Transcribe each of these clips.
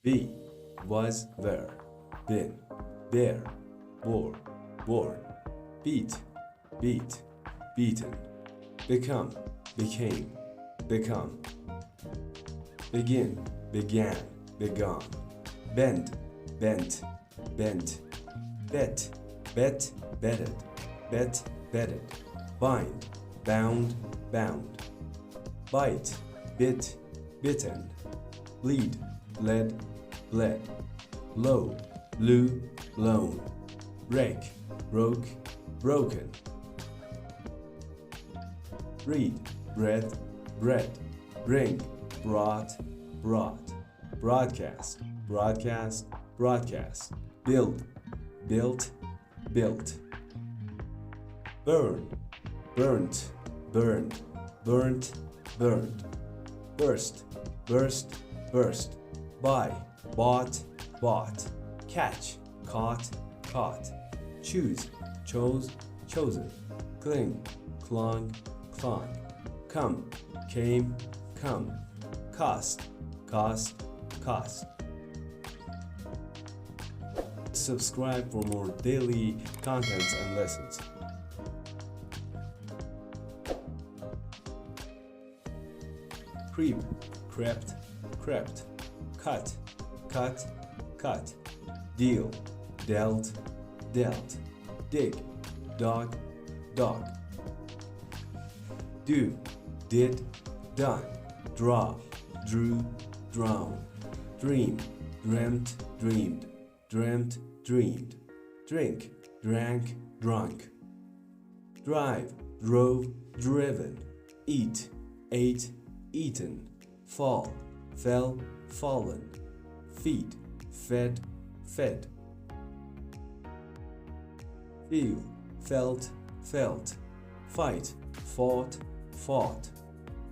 Be, was, were, been, bear, bore, born, beat, beat, beaten, become, became, become, begin, began, begun, bend, bent, bent, bet, bet, betted, bet, betted, bind, bound, bound, bite, bit, bitten, bleed, bled, bled, low, blew, blown, break, broke, broken, breed, bred, bred, bring, brought, brought, broadcast, broadcast, broadcast, build, built, built, burn, burnt, burned, burnt, burned, burst, burst, burst, buy, bought, bought, catch, caught, caught, choose, chose, chosen, cling, clung, clung, come, came, come, cost, cost, cost. Subscribe for more daily contents and lessons. Creep, crept, crept, cut, cut, cut, deal, dealt, dealt, dig, dog, dog, do, did, done, draw, drew, drown, dream, dreamt, dreamed, dreamt, dreamed, drink, drank, drunk, drive, drove, driven, eat, ate, eaten, fall, fell, fallen, feed, fed, fed, feel, felt, felt, fight, fought, fought,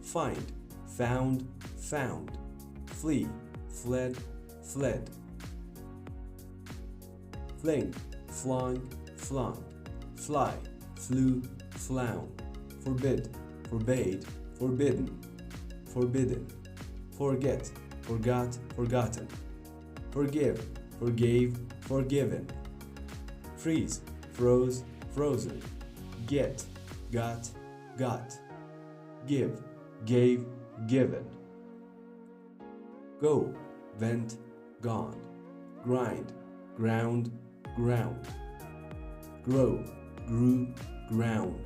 find, found, found, flee, fled, fled, fling, flung, flung, fly, flew, flown, forbid, forbade, forbidden, forbidden, forget, forgot, forgotten, forgive, forgave, forgiven, freeze, froze, frozen, get, got, got, give, gave, given, go, went, gone, grind, ground, ground, grow, grew, ground,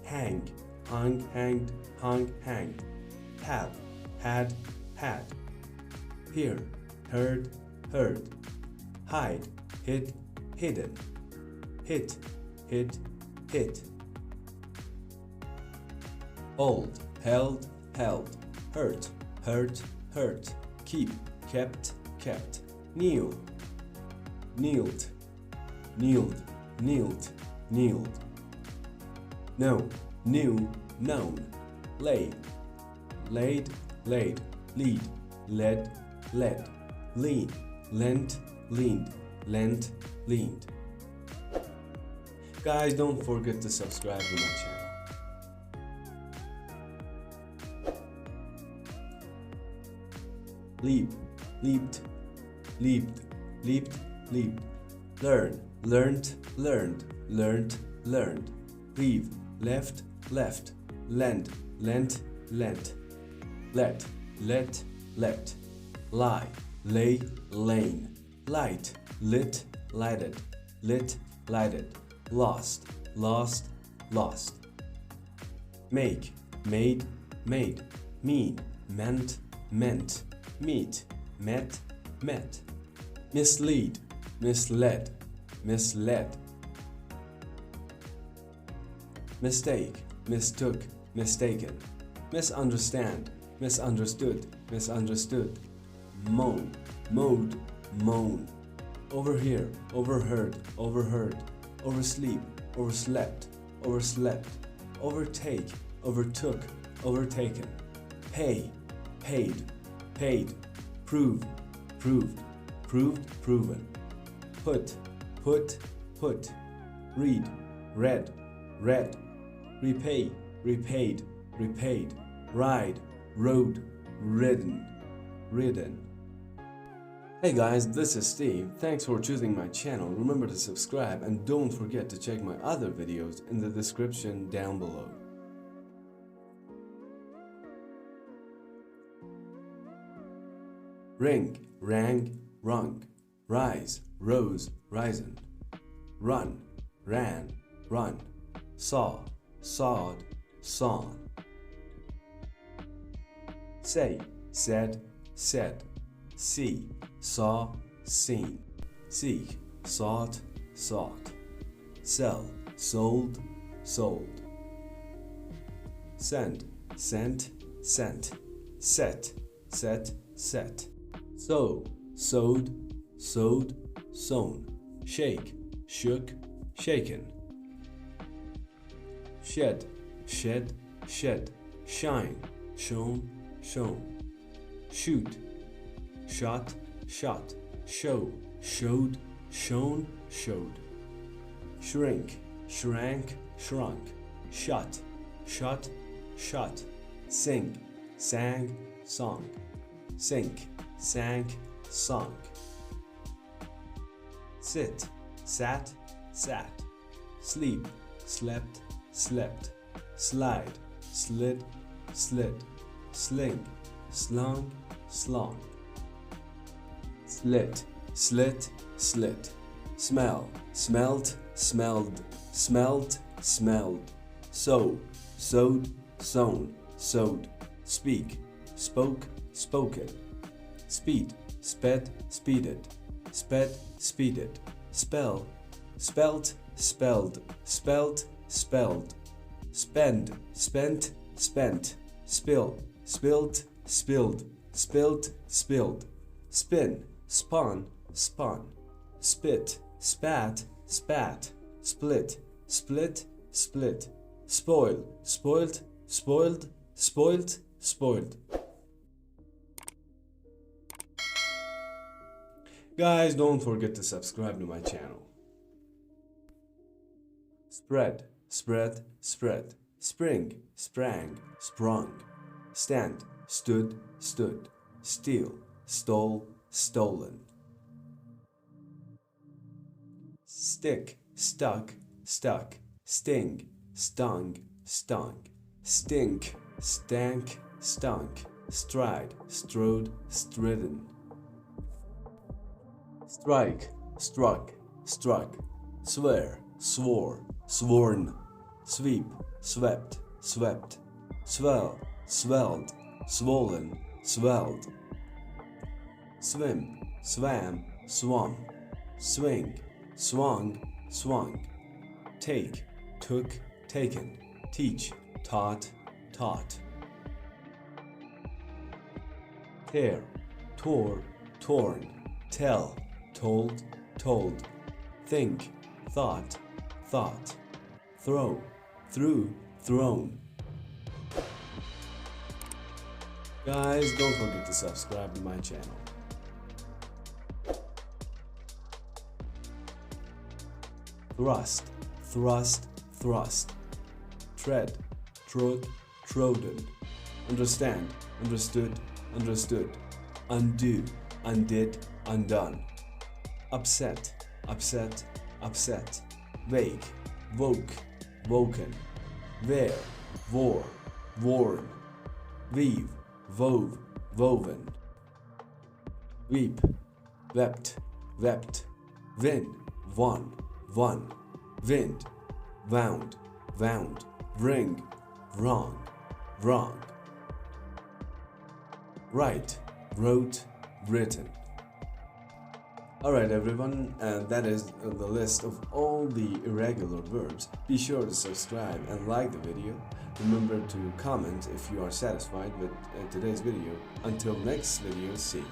hang, hung, hanged, hung, hanged, have, had, had, hear, heard, heard, hide, hid, hidden, hit, hit, hit, hold, held, held, hurt, hurt, hurt, keep, kept, kept, kneel, kneeled, kneeled, kneeled, kneeled, know, knew, known, lay, laid, laid, lead, led, led, lean, lent, leaned, lent, leaned. Guys, don't forget to subscribe to my channel. Leap, leaped, leaped, leaped, leaped, learn, learnt, learned, learnt, learned, leave, left, left, lend, lent, lent, let, let, let, lie, lay, lane, light, lit, lighted, lit, lighted, lost, lost, lost, make, made, made, mean, meant, meant, meet, met, met, mislead, misled, misled, mistake, mistook, mistaken, misunderstand, misunderstood, misunderstood, moan, mowed, moan, overhear, overheard, overheard, oversleep, overslept, overslept, overtake, overtook, overtaken, pay, paid, paid, prove, proved, proved, proven, put, put, put, read, read, read, repay, repaid, repaid, ride, rode, ridden, ridden, Hey guys, this is Steve. Thanks for choosing my channel. Remember to subscribe and don't forget to check my other videos in the description down below. Ring, rang, rung. Rise, rose, risen. Run, ran, run. Saw, sawed, sawn. Say, said, said. See, saw, seen. Seek, sought, sought. Sell, sold, sold. Send, sent, sent. Set, set, set. Sow, sowed, sowed, sown. Shake, shook, shaken. Shed, shed, shed. Shine, shone, shone. Shoot, shot, shot. Show, showed, shown, showed. Shrink, shrank, shrunk. Shut, shut, shut. Sing, sang, song. Sink, sank, sunk. Sit, sat, sat. Sleep, slept, slept. Slide, slid, slid. Sling, slung, slung. Slit, slit, slit. Smell, smelt, smelled. Smelt, smelled. Sow, sowed, sown, sowed. Speak, spoke, spoken. Speed, sped, speeded. Sped, speeded. Spell, spelt, spelled. Spelt, spelled. Spend, spent, spent. Spill, spilt, spilled. Spilt, spilled. Spin, spun, spun. Spit, spat, spat. Split, split, split. Spoil, spoilt, spoiled, spoilt, spoiled. Guys, don't forget to subscribe to my channel. Spread, spread, spread. Spring, sprang, sprung. Stand, stood, stood. Steal, stole, stolen. Stick, stuck, stuck. Sting, stung, stung. Stink, stank, stunk. Stride, strode, stridden. Strike, struck, struck. Swear, swore, sworn. Sweep, swept, swept. Swell, swelled, swollen, swelled. Swim, swam, swum. Swing, swung, swung. Take, took, taken. Teach, taught, taught. Tear, tore, torn. Tell, told, told. Think, thought, thought. Throw, threw, thrown. Guys, don't forget to subscribe to my channel. Thrust, thrust, thrust. Tread, trod, trodden. Understand, understood, understood. Undo, undid, undone. Upset, upset, upset. Wake, woke, woken. Wear, wore, worn. Weave, wove, woven. Weep, wept, wept. Win, won, won. Wind, wound, wound. Ring, wrong, wrong. Write, wrote, written. Alright everyone, and that is the list of all the irregular verbs. Be sure to subscribe and like the video. Remember to comment if you are satisfied with today's video. Until next video, see you.